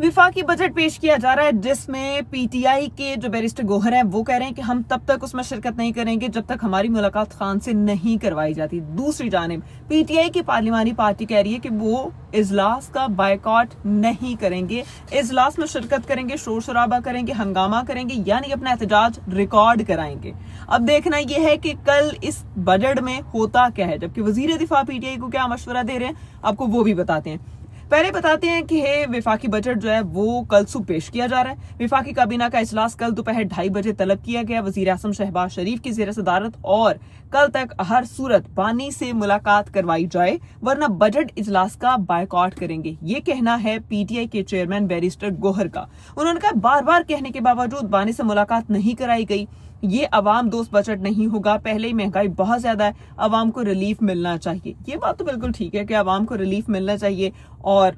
विफाकी budget पेश किया जा रहा है जिसमें पीटीआई के जो बैरिस्टर गोहर हैं वो कह रहे हैं कि हम तब तक उसमें शिरकत नहीं करेंगे जब तक हमारी मुलाकात खान से नहीं करवाई जाती। दूसरी जानिब पीटीआई की पार्लिमानी पार्टी कह रही है कि वो इजलास का बायकॉट नहीं करेंगे, इजलास में शिरकत करेंगे, शोर शराबा करेंगे, हंगामा करेंगे, यानी अपना एहतजाज रिकॉर्ड कराएंगे। अब देखना यह है कि कल इस बजट में होता क्या है, जबकि वजीर दिफा पीटीआई को क्या मशवरा दे रहे हैं आपको वो भी बताते हैं। पहले बताते हैं कि विफाकी बजट जो है वो कल सुबह पेश किया जा रहा है। विफाकी काबीना का इजलास कल दोपहर 2:30 बजे तलब किया गया वजीर आजम शहबाज शरीफ की ज़ेर सदारत, और कल तक हर सूरत बानी से मुलाकात करवाई जाए वरना बजट इजलास का बायकॉट करेंगे। ये कहना है पीटीआई के चेयरमैन बैरिस्टर गोहर का। उन्होंने कहा बार बार कहने के बावजूद बानी से मुलाकात नहीं कराई गई, ये अवाम दोस्त बजट नहीं होगा। पहले ही महंगाई बहुत ज्यादा है, अवाम को रिलीफ मिलना चाहिए। ये बात तो बिल्कुल ठीक है कि अवाम को रिलीफ मिलना चाहिए और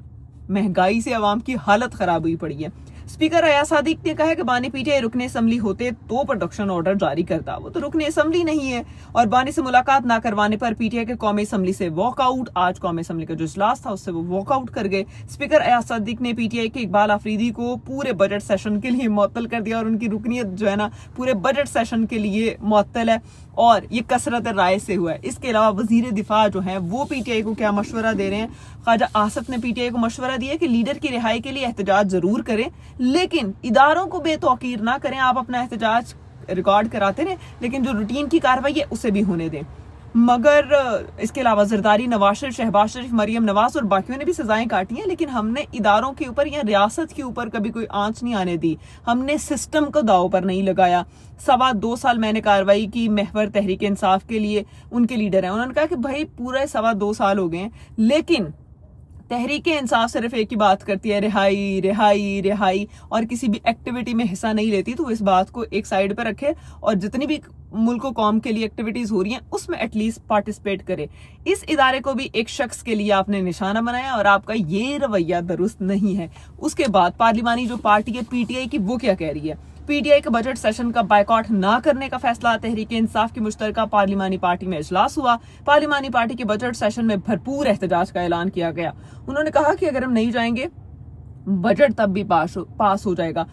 महंगाई से अवाम की हालत खराब हुई पड़ी है। स्पीकर अयाज सादिक ने कहा कि बानी पीटीआई रुकने असम्बली होते तो प्रोटेक्शन ऑर्डर जारी करता, वो तो रुकने असम्बली नहीं है और बानी से मुलाकात ना करवाने पर पीटीआई के कौमी असम्बली से वॉकआउट। आज कौमी असम्बली का जो इजलास था उससे वो वॉकआउट कर गए। स्पीकर अयाज सादिक ने पीटीआई के इकबाल आफरीदी को पूरे बजट सेशन के लिए मुअत्तल कर दिया और उनकी रुकनीत जो है ना पूरे बजट सेशन के लिए मुअत्तल है और ये कसरत राय से हुआ है। इसके अलावा वजीर दिफा जो है वो पीटीआई को क्या मशवरा दे रहे हैं, ख्वाजा आसफ ने पीटीआई को मशवरा दिया कि लीडर की रिहाई के लिए एहतजाज जरूर करें लेकिन इदारों को बेतौकीर ना करें। आप अपना एहतजाज रिकॉर्ड कराते रहें लेकिन जो रूटीन की कार्रवाई है उसे भी होने दें। मगर इसके अलावा जरदारी, नवाज शरीफ, शहबाज शरीफ, मरियम नवाज और बाकियों ने भी सजाएं काटी हैं लेकिन हमने इदारों के ऊपर या रियासत के ऊपर कभी कोई आंच नहीं आने दी। हमने सिस्टम को दाव पर नहीं लगाया। 2.25 साल मैंने कार्रवाई की महवर तहरीक इंसाफ के लिए, उनके लीडर हैं। उन्होंने कहा कि भाई पूरे 2.25 साल हो गए हैं लेकिन तहरीक इंसाफ सिर्फ एक ही बात करती है, रिहाई रिहाई रिहाई, और किसी भी एक्टिविटी में हिस्सा नहीं लेती। तो इस बात को एक साइड पर रखे और जितनी भी मुल्क कौम के लिए एक्टिविटीज हो रही हैं उसमें एटलीस्ट पार्टिसिपेट करे। इस इदारे को भी एक शख्स के लिए आपने निशाना बनाया और आपका ये रवैया दुरुस्त नहीं है। उसके बाद पार्लिमानी जो पार्टी है पीटीआई की वो क्या कह रही है, पीटीआई के बजट सेशन का बायकॉट ना करने का फैसला। तहरीक इंसाफ की मुश्तरका पार्लिमानी पार्टी में इजलास हुआ। पार्लिमानी पार्टी के बजट सेशन में भरपूर एहतजाज का ऐलान किया गया। उन्होंने कहा कि अगर हम नहीं जाएंगे बजट तब भी पास हो जाएगा।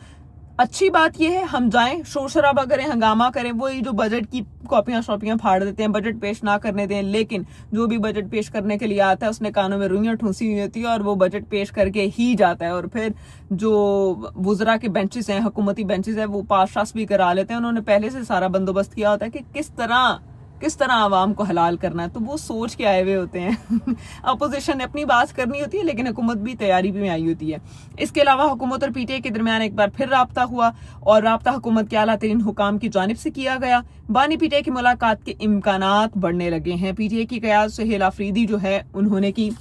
अच्छी बात यह है हम जाएं, शोर शराबा करें, हंगामा करें, वही जो बजट की कॉपियां शॉपियां फाड़ देते हैं, बजट पेश ना करने दें। लेकिन जो भी बजट पेश करने के लिए आता है उसने कानों में रुइयां ठूंसी हुई होती है और वो बजट पेश करके ही जाता है। और फिर जो वुजरा के बेंचेस हैं, हुकूमती बेंचेस हैं, वो पास भी करा लेते हैं। उन्होंने पहले से सारा बंदोबस्त किया होता है कि किस तरह आवाम को हलाल करना है, तो वो सोच के आए हुए होते हैं। अपोजिशन ने अपनी बात करनी होती है लेकिन हुकूमत भी तैयारी भी में आई होती है। इसके अलावा हुकूमत और पीटीआई के दरमियान एक बार फिर राब्ता हुआ और राब्ता हुकूमत के आला तरीन हुकाम की जानिब से किया गया। बानी पीटीआई की मुलाकात के इम्कानात बढ़ने लगे हैं। पीटीआई की क़यादत सुहेल आफरीदी जो है उन्होंने की,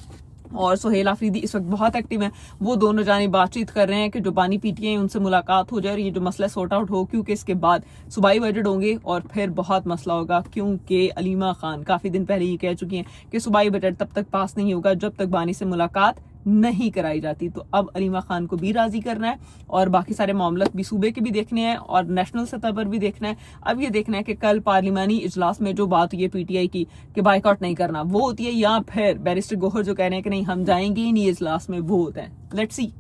और सुहेल आफरीदी इस वक्त बहुत एक्टिव हैं। वो दोनों जानिब बातचीत कर रहे हैं कि जो बानी पीटीआई उनसे मुलाकात हो जाए और ये जो मसला सॉर्ट आउट हो, क्योंकि इसके बाद सूबाई बजट होंगे और फिर बहुत मसला होगा। क्योंकि अलीमा खान काफी दिन पहले ये कह चुकी हैं कि सूबाई बजट तब तक पास नहीं होगा जब तक बानी से मुलाकात नहीं कराई जाती। तो अब अलीमा खान को भी राजी करना है और बाकी सारे मामलत भी सूबे के भी देखने हैं और नेशनल सतह पर भी देखना है। अब ये देखना है कि कल पार्लिमानी इजलास में जो बात हुई है पीटीआई की कि बाइकआउट नहीं करना, वो होती है या फिर बैरिस्टर गोहर जो कह रहे हैं कि नहीं हम जाएंगे ही नहीं इजलास में, वो होता है। Let's see.